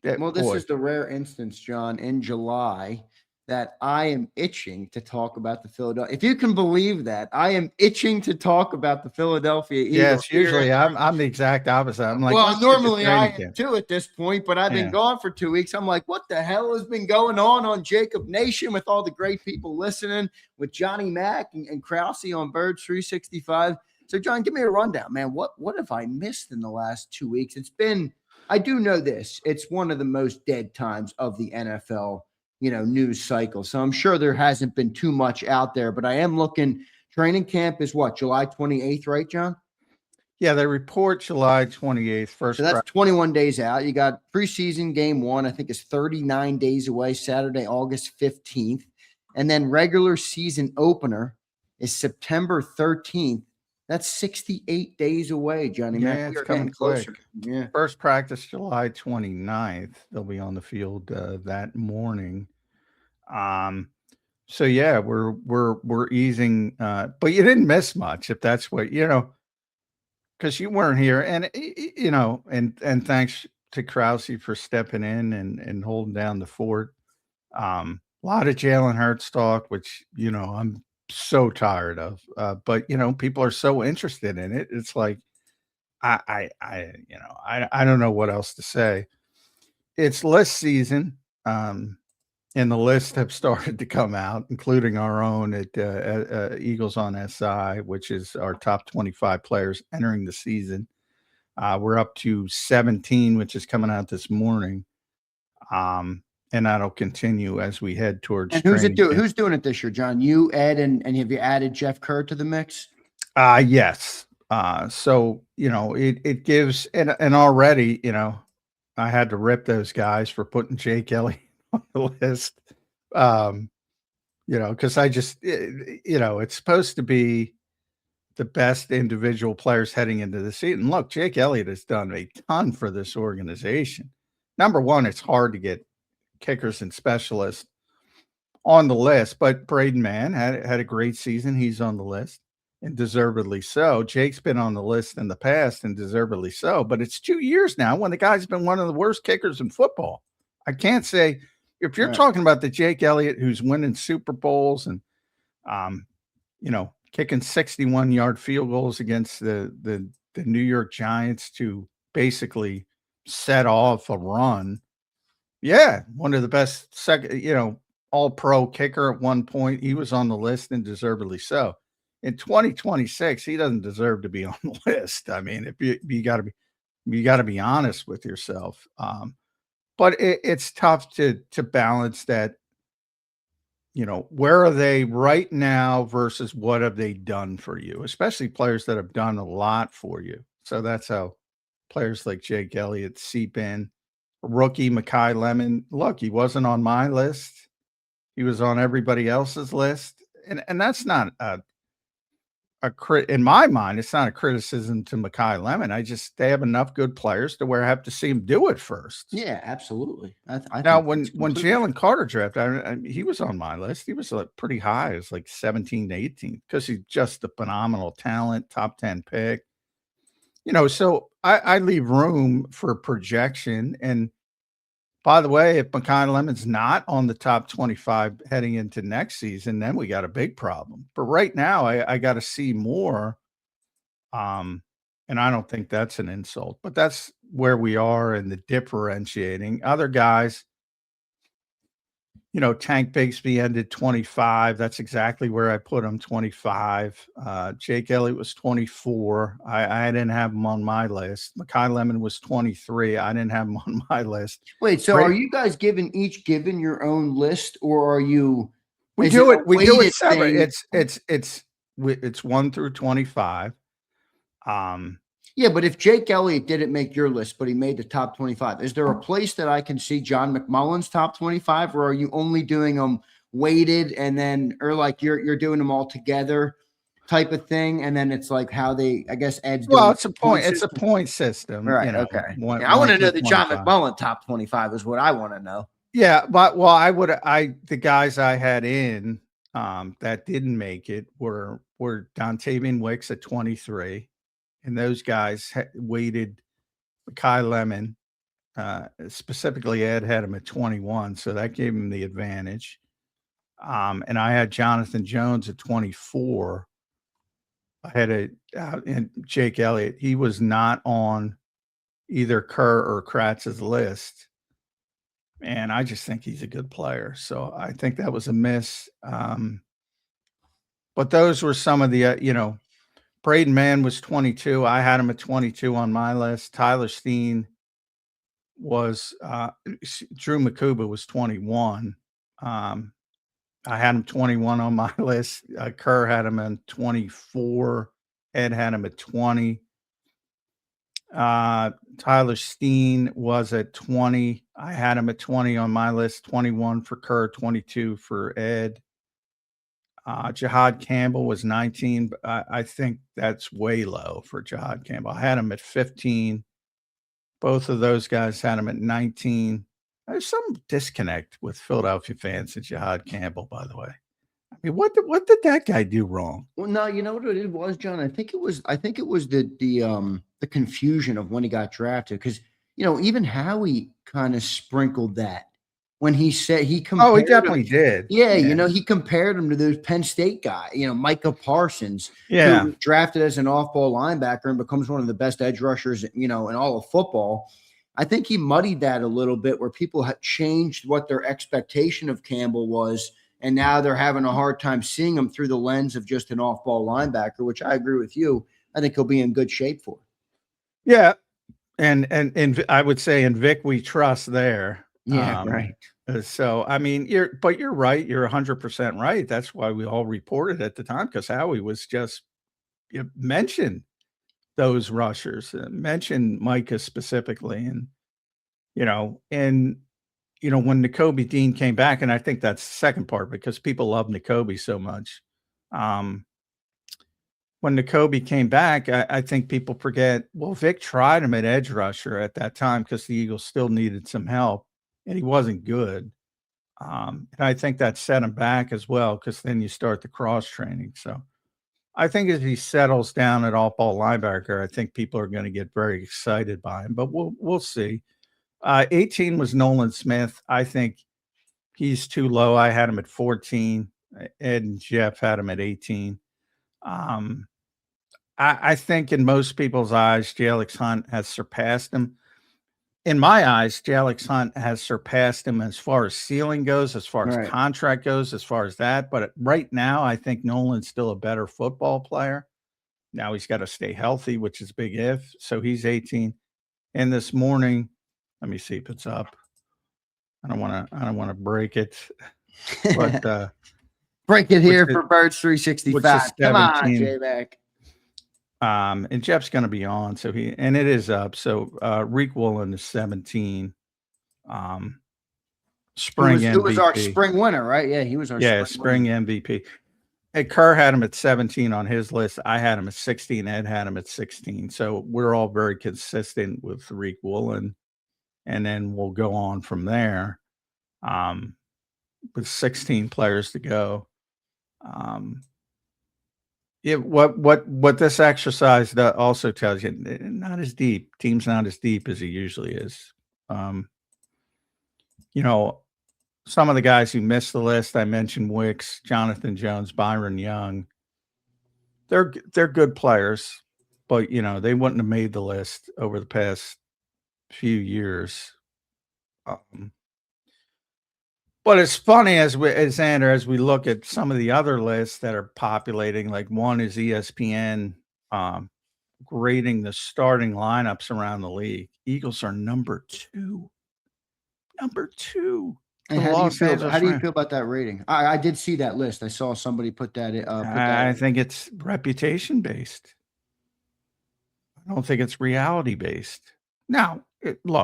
Well, this boy, is the rare instance, John, in July that I am itching to talk about the Philadelphia. If you can believe that, I am itching to talk about the Philadelphia Eagles yes, here. usually I'm the exact opposite. I'm like, Well, let's get to normally I training am camp. too at this point, but I've been Yeah. gone for 2 weeks. I'm like, what the hell has been going on JAKIB Nation with all the great people listening, with Johnny Mack and Krause on Birds 365. So, John, give me a rundown, man. What have I missed in the last 2 weeks? It's been, I do know this. It's one of the most dead times of the NFL, news cycle. So I'm sure there hasn't been too much out there, but I am looking. Training camp is what, July 28th, right, John? Yeah, they report July 28th, So first that's practice. 21 days out. You got preseason game one, I think is 39 days away, Saturday, August 15th. And then regular season opener is September 13th. That's 68 days away, Johnny Mac. Yeah, We it's are getting coming closer. quick. Yeah. First practice July 29th. They'll be on the field that morning. Um, so yeah, we're easing, but you didn't miss much if that's what because you weren't here, and and thanks to Krause for stepping in and holding down the fort. A lot of Jalen Hurts talk, which I'm so tired of. But people are so interested in it. It's like I don't know what else to say. It's list season. And the lists have started to come out, including our own at Eagles on SI, which is our top 25 players entering the season. We're up to 17, which is coming out this morning. And that'll continue as we head towards And who's it training do? camp. Who's doing it this year, John? You, Ed, and have you added Jeff Kerr to the mix? Yes. So, it gives, and already, I had to rip those guys for putting Jake Elliott on the list. Um, because I just, it's supposed to be the best individual players heading into the season. Look, Jake Elliott has done a ton for this organization. Number one, it's hard to get kickers and specialists on the list, but Braden Mann had a great season. He's on the list, and deservedly so. Jake's been on the list in the past, and deservedly so. But it's 2 years now when the guy's been one of the worst kickers in football. I can't say if you're Right. talking about the Jake Elliott who's winning Super Bowls and kicking 61-yard field goals against the New York Giants to basically set off a run. Yeah, one of the best all pro kicker at one point. He was on the list and deservedly so. In 2026, he doesn't deserve to be on the list. I mean, if you got to be honest with yourself. But it's tough to balance that. Where are they right now versus what have they done for you, especially players that have done a lot for you. So that's how players like Jake Elliott seep in. Rookie Mekhi Lemon, look, he wasn't on my list. He was on everybody else's list. And that's not in my mind, it's not a criticism to Mekhi Lemon. They have enough good players to where I have to see him do it first. Yeah, absolutely. I Now, think when that's completely Jalen Carter drafted, he was on my list. He was like pretty high. It was like 17 to 18 because he's just a phenomenal talent, top 10 pick. So I leave room for projection. And by the way, if Mekhi Lemon's not on the top 25 heading into next season, then we got a big problem. But right now, I got to see more. And I don't think that's an insult, but that's where we are in the differentiating. Other guys, Tank Bigsby ended 25. That's exactly where I put him, 25. Jake Elliott was 24. I didn't have him on my list. Mekhi Lemon was 23. I didn't have him on my list. Wait, so are you guys given your own list, or are you? We Is it do a it. We do it weighted separate. thing? It's 1 through 25. Yeah, but if Jake Elliott didn't make your list, but he made the top 25, is there a place that I can see John McMullen's top 25, or are you only doing them weighted and then, or like you're doing them all together type of thing? And then it's like how they, I guess Ed's doing Well, the it's a point. point It's a system. point system. Right. Okay. One, Yeah, I want one to know through the John 25. McMullen top 25 is what I want to know. Yeah, but the guys I had in that didn't make it were Dontavian Wicks at 23, and those guys weighted Mekhi Lemon Specifically, Ed had him at 21, so that gave him the advantage. And I had Jonathan Jones at 24. I had and Jake Elliott. He was not on either Kerr or Kratz's list. And I just think he's a good player. So I think that was a miss. But those were some of the, Braden Mann was 22. I had him at 22 on my list. Tyler Steen was, Drew Makuba was 21. I had him 21 on my list. Kerr had him at 24. Ed had him at 20. Tyler Steen was at 20. I had him at 20 on my list. 21 for Kerr, 22 for Ed. Jahad Campbell was 19, but I think that's way low for Jahad Campbell. I had him at 15. Both of those guys had him at 19. There's some disconnect with Philadelphia fans and Jahad Campbell, by the way. I mean, what did that guy do wrong? Well, no, you know what it was, John? I think it was the confusion of when he got drafted, because even Howie kind of sprinkled that when he said he compared. Oh, he definitely did. Yeah, he compared him to those Penn State guy, Micah Parsons, Yeah, who was drafted as an off-ball linebacker and becomes one of the best edge rushers, in all of football. I think he muddied that a little bit, where people had changed what their expectation of Campbell was, and now they're having a hard time seeing him through the lens of just an off-ball linebacker, which I agree with you. I think he'll be in good shape for. Yeah, and I would say in Vic we trust there. Yeah, right. So I mean, you're right. You're 100% right. That's why we all reported at the time, because Howie was just mentioned those rushers, mentioned Micah specifically, and when Nakobe Dean came back, and I think that's the second part, because people love Nakobe so much. When Nakobe came back, I think people forget, well, Vic tried him at edge rusher at that time because the Eagles still needed some help, and he wasn't good. And I think that set him back as well, because then you start the cross training. So I think as he settles down at off-ball linebacker, I think people are going to get very excited by him, but we'll see. 18 was Nolan Smith. I think he's too low. I had him at 14. Ed and Jeff had him at 18. I think in most people's eyes, Jalix Hunt has surpassed him. In my eyes, Jalix Hunt has surpassed him as far as ceiling goes, as far as contract goes, as far as that. But right now, I think Nolan's still a better football player. Now he's got to stay healthy, which is a big if. So he's 18. And this morning, let me see if it's up. I don't want to break it, but break it here for Birds 365. Come on, J-Mac. And Jeff's going to be on, so it is up. So Reek Woolen is 17. Spring MVP. Who was our spring winner, right? Yeah, he was our spring MVP. Hey, Kerr had him at 17 on his list. I had him at 16. Ed had him at 16. So we're all very consistent with Reek Woolen, and then we'll go on from there. With 16 players to go. What this exercise also tells you, not as deep. Team's not as deep as it usually is. Some of the guys who missed the list, I mentioned Wicks, Jonathan Jones, Byron Young. They're good players, but they wouldn't have made the list over the past few years. But it's funny as Zander, as we look at some of the other lists that are populating, like one is ESPN grading the starting lineups around the league. Eagles are number two. And how do you feel about that rating? I did see that list. I saw somebody put that in. I think it's reputation based. I don't think it's reality based. Now, look.